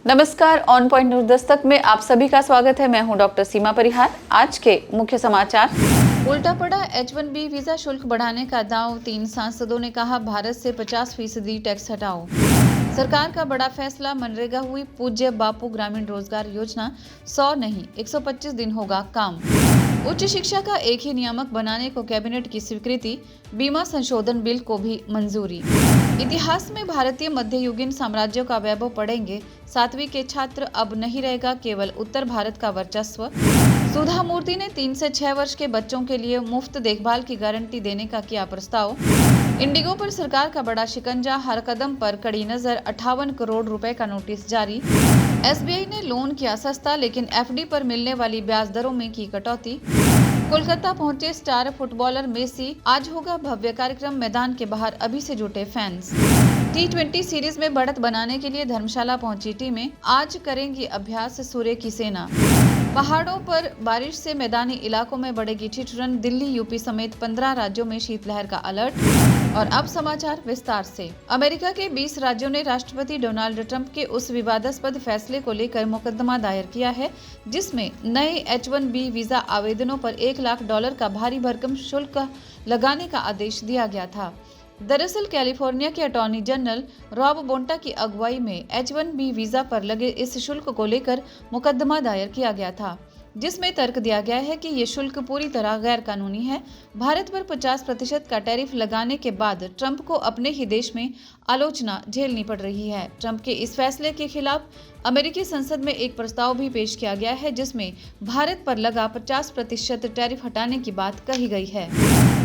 नमस्कार, on point news Dastak में आप सभी का स्वागत है। मैं हूं डॉक्टर सीमा परिहार। आज के मुख्य समाचार। उल्टा पड़ा H1B वीजा शुल्क बढ़ाने का दांव, 3 सांसदों ने कहा भारत से 50% टैक्स हटाओ। सरकार का बड़ा फैसला, मनरेगा हुई पूज्य बापू ग्रामीण रोजगार योजना, 100 नहीं 125 दिन होगा काम। उच्च शिक्षा का एक ही नियामक बनाने को कैबिनेट की स्वीकृति, बीमा संशोधन बिल को भी मंजूरी। इतिहास में भारतीय मध्ययुगीन साम्राज्यों का वैभव पढ़ेंगे, 7वीं के छात्र, अब नहीं रहेगा केवल उत्तर भारत का वर्चस्व। सुधा मूर्ति ने 3 से 6 वर्ष के बच्चों के लिए मुफ्त देखभाल की गारंटी देने का किया प्रस्ताव। इंडिगो पर सरकार का बड़ा शिकंजा, हर कदम पर कड़ी नजर, 58 करोड़ रुपए का नोटिस जारी। SBI ने लोन किया सस्ता, लेकिन FD पर मिलने वाली ब्याज दरों में की कटौती। कोलकाता पहुंचे स्टार फुटबॉलर मेसी, आज होगा भव्य कार्यक्रम, मैदान के बाहर अभी से जुटे फैंस। T20 सीरीज में बढ़त बनाने के लिए धर्मशाला पहुंची टीमें, आज करेंगी अभ्यास सूर्य की सेना। पहाड़ों पर बारिश से मैदानी इलाकों में बढ़ेगी ठिठुरन, दिल्ली यूपी समेत 15 राज्यों में शीतलहर का अलर्ट। और अब समाचार विस्तार से। अमेरिका के 20 राज्यों ने राष्ट्रपति डोनाल्ड ट्रंप के उस विवादास्पद फैसले को लेकर मुकदमा दायर किया है जिसमें नए H1B वीजा आवेदनों पर $1 लाख का भारी भरकम शुल्क लगाने का आदेश दिया गया था। दरअसल कैलिफोर्निया के अटॉर्नी जनरल रॉब बोंटा की अगुवाई में H1B वीजा पर लगे इस शुल्क को लेकर मुकदमा दायर किया गया था, जिसमें तर्क दिया गया है कि ये शुल्क पूरी तरह गैर कानूनी है। भारत पर 50% का टैरिफ लगाने के बाद ट्रंप को अपने ही देश में आलोचना झेलनी पड़ रही है। ट्रंप के इस फैसले के खिलाफ अमेरिकी संसद में एक प्रस्ताव भी पेश किया गया है जिसमें भारत पर लगा 50% टैरिफ हटाने की बात कही गई है।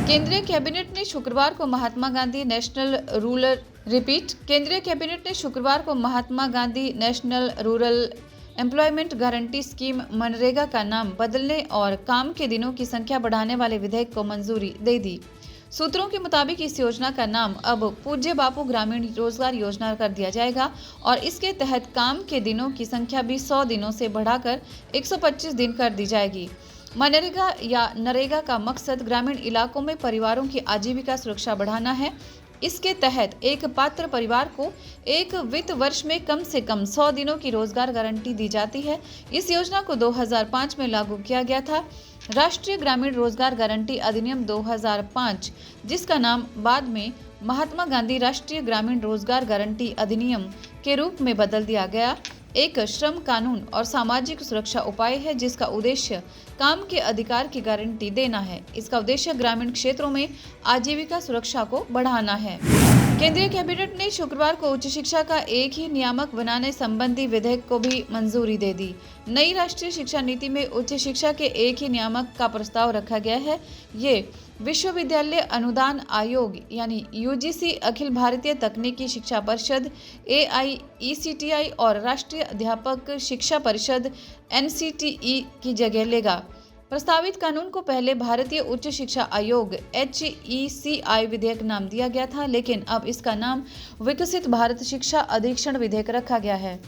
केंद्रीय कैबिनेट ने शुक्रवार को Mahatma Gandhi national rural employment guarantee scheme MNREGA का नाम बदलने और काम के दिनों की संख्या बढ़ाने वाले विधेयक को मंजूरी दे दी। सूत्रों के मुताबिक इस योजना का नाम अब पूज्य बापू ग्रामीण रोजगार योजना कर दिया जाएगा और इसके तहत काम के दिनों की संख्या भी 100 दिनों से बढ़ाकर 125 दिन कर दी जाएगी। मनरेगा या नरेगा का मकसद ग्रामीण इलाकों में परिवारों की आजीविका सुरक्षा बढ़ाना है। इसके तहत एक पात्र परिवार को एक वित्त वर्ष में कम से कम 100 दिनों की रोजगार गारंटी दी जाती है। इस योजना को 2005 में लागू किया गया था। राष्ट्रीय ग्रामीण रोजगार गारंटी अधिनियम 2005, जिसका नाम बाद में महात्मा गांधी राष्ट्रीय ग्रामीण रोजगार गारंटी अधिनियम के रूप में बदल दिया गया, एक श्रम कानून और सामाजिक सुरक्षा उपाय है जिसका उद्देश्य काम के अधिकार की गारंटी देना है। इसका उद्देश्य ग्रामीण क्षेत्रों में आजीविका सुरक्षा को बढ़ाना है। केंद्रीय कैबिनेट ने शुक्रवार को उच्च शिक्षा का एक ही नियामक बनाने संबंधी विधेयक को भी मंजूरी दे दी। नई राष्ट्रीय शिक्षा नीति में उच्च शिक्षा के एक ही नियामक का प्रस्ताव रखा गया है। ये विश्वविद्यालय अनुदान आयोग यानी UGC, अखिल भारतीय तकनीकी शिक्षा परिषद AICTE और राष्ट्रीय अध्यापक शिक्षा परिषद NCTE की जगह लेगा। प्रस्तावित कानून को पहले भारतीय उच्च शिक्षा आयोग HECI विधेयक नाम दिया गया था, लेकिन अब इसका नाम विकसित भारत शिक्षा अधीक्षण विधेयक रखा गया है।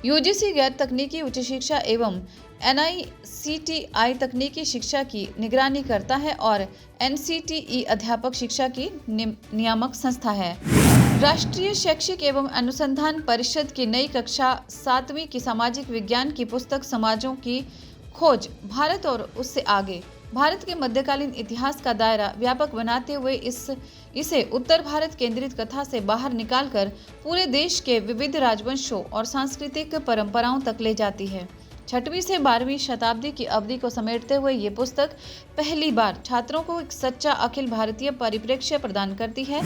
UGC गैर तकनीकी उच्च शिक्षा एवं NICTI तकनीकी शिक्षा की निगरानी करता है और NCTE अध्यापक शिक्षा की नियामक संस्था है। राष्ट्रीय शैक्षिक एवं अनुसंधान परिषद की नई कक्षा 7वीं की सामाजिक विज्ञान की पुस्तक समाजों की खोज, भारत और उससे आगे, भारत के मध्यकालीन इतिहास का दायरा व्यापक बनाते हुए इसे उत्तर भारत केंद्रित कथा से बाहर निकालकर पूरे देश के विविध राजवंशों और सांस्कृतिक परंपराओं तक ले जाती है। 6वीं से 12वीं शताब्दी की अवधि को समेटते हुए ये पुस्तक पहली बार छात्रों को एक सच्चा अखिल भारतीय परिप्रेक्ष्य प्रदान करती है।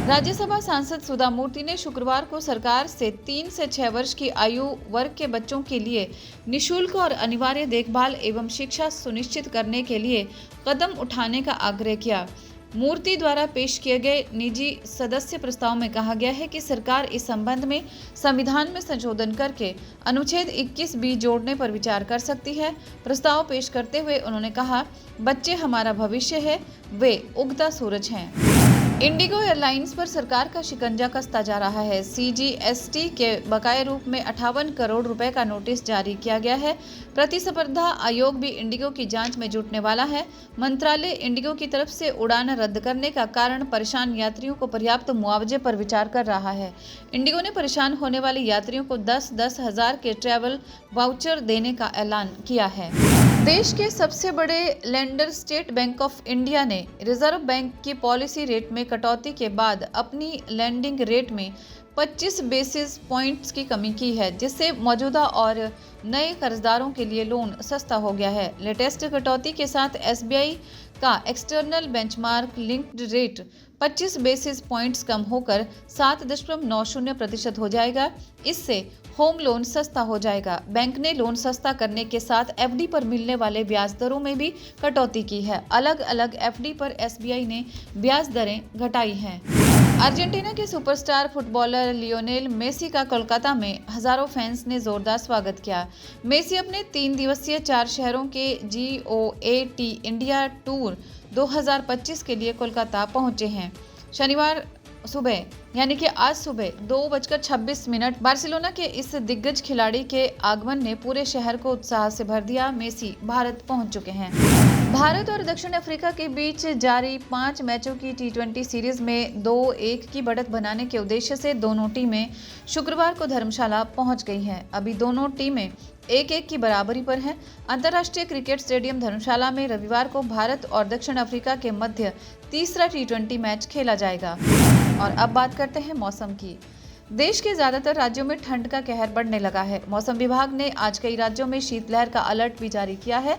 राज्यसभा सांसद सुधा मूर्ति ने शुक्रवार को सरकार से 3 से 6 वर्ष की आयु वर्ग के बच्चों के लिए निःशुल्क और अनिवार्य देखभाल एवं शिक्षा सुनिश्चित करने के लिए कदम उठाने का आग्रह किया। मूर्ति द्वारा पेश किए गए निजी सदस्य प्रस्ताव में कहा गया है कि सरकार इस संबंध में संविधान में संशोधन करके अनुच्छेद 21B जोड़ने पर विचार कर सकती है। प्रस्ताव पेश करते हुए उन्होंने कहा, बच्चे हमारा भविष्य है, वे उगता सूरज हैं। इंडिगो एयरलाइंस पर सरकार का शिकंजा कसता जा रहा है। सीजीएसटी के बकाया रूप में 58 करोड़ रुपए का नोटिस जारी किया गया है। प्रतिस्पर्धा आयोग भी इंडिगो की जांच में जुटने वाला है। मंत्रालय इंडिगो की तरफ से उड़ान रद्द करने का कारण परेशान यात्रियों को पर्याप्त मुआवजे पर विचार कर रहा है। इंडिगो ने परेशान होने वाले यात्रियों को 10-10 हजार के ट्रैवल वाउचर देने का ऐलान किया है। देश के सबसे बड़े lender state bank of India ने रिजर्व बैंक की पॉलिसी रेट में कटौती के बाद अपनी लेंडिंग रेट में 25 बेसिस पॉइंट्स की कमी की है, जिससे मौजूदा और नए कर्जदारों के लिए लोन सस्ता हो गया है। लेटेस्ट कटौती के साथ एसबीआई का external benchmark linked rate 25 basis points कम होकर 7.90% हो जाएगा। इससे होम लोन सस्ता हो जाएगा। बैंक ने लोन सस्ता करने के साथ एफडी पर मिलने वाले ब्याज दरों में भी कटौती की है। अलग अलग एफडी पर एसबीआई ने ब्याज दरें घटाई हैं। अर्जेंटीना के सुपरस्टार फुटबॉलर लियोनेल मेसी का कोलकाता में हजारों फैंस ने जोरदार स्वागत किया। मेसी अपने 3 दिवसीय 4 शहरों के GOAT इंडिया टूर 2025 के लिए कोलकाता पहुंचे हैं। शनिवार सुबह यानी कि आज सुबह 2:26 बार्सिलोना के इस दिग्गज खिलाड़ी के आगमन ने पूरे शहर को उत्साह से भर दिया। मेसी भारत पहुंच चुके हैं। भारत और दक्षिण अफ्रीका के बीच जारी 5 मैचों की T20 सीरीज में 2-1 की बढ़त बनाने के उद्देश्य से दोनों टीमें शुक्रवार को धर्मशाला पहुंच गई हैं। अभी दोनों टीमें 1-1 की बराबरी पर हैं। अंतर्राष्ट्रीय क्रिकेट स्टेडियम धर्मशाला में रविवार को भारत और दक्षिण अफ्रीका के मध्य तीसरा T20 मैच खेला जाएगा। और अब बात करते हैं मौसम की। देश के ज्यादातर राज्यों में ठंड का कहर बढ़ने लगा है। मौसम विभाग ने आज कई राज्यों में शीतलहर का अलर्ट भी जारी किया है।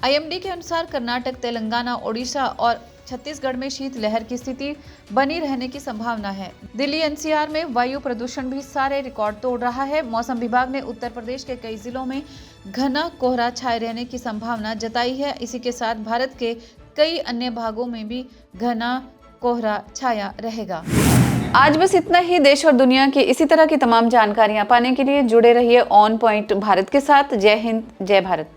IMD के अनुसार कर्नाटक, तेलंगाना, ओडिशा और छत्तीसगढ़ में शीतलहर की स्थिति बनी रहने की संभावना है। दिल्ली NCR में वायु प्रदूषण भी सारे रिकॉर्ड तोड़ रहा है। मौसम विभाग ने उत्तर प्रदेश के कई जिलों में घना कोहरा छाए रहने की संभावना जताई है। इसी के साथ भारत के कई अन्य भागों में भी घना कोहरा छाया रहेगा। आज बस इतना ही। देश और दुनिया की इसी तरह की तमाम जानकारियां पाने के लिए जुड़े रहिए ऑन पॉइंट भारत के साथ। जय हिंद, जय भारत।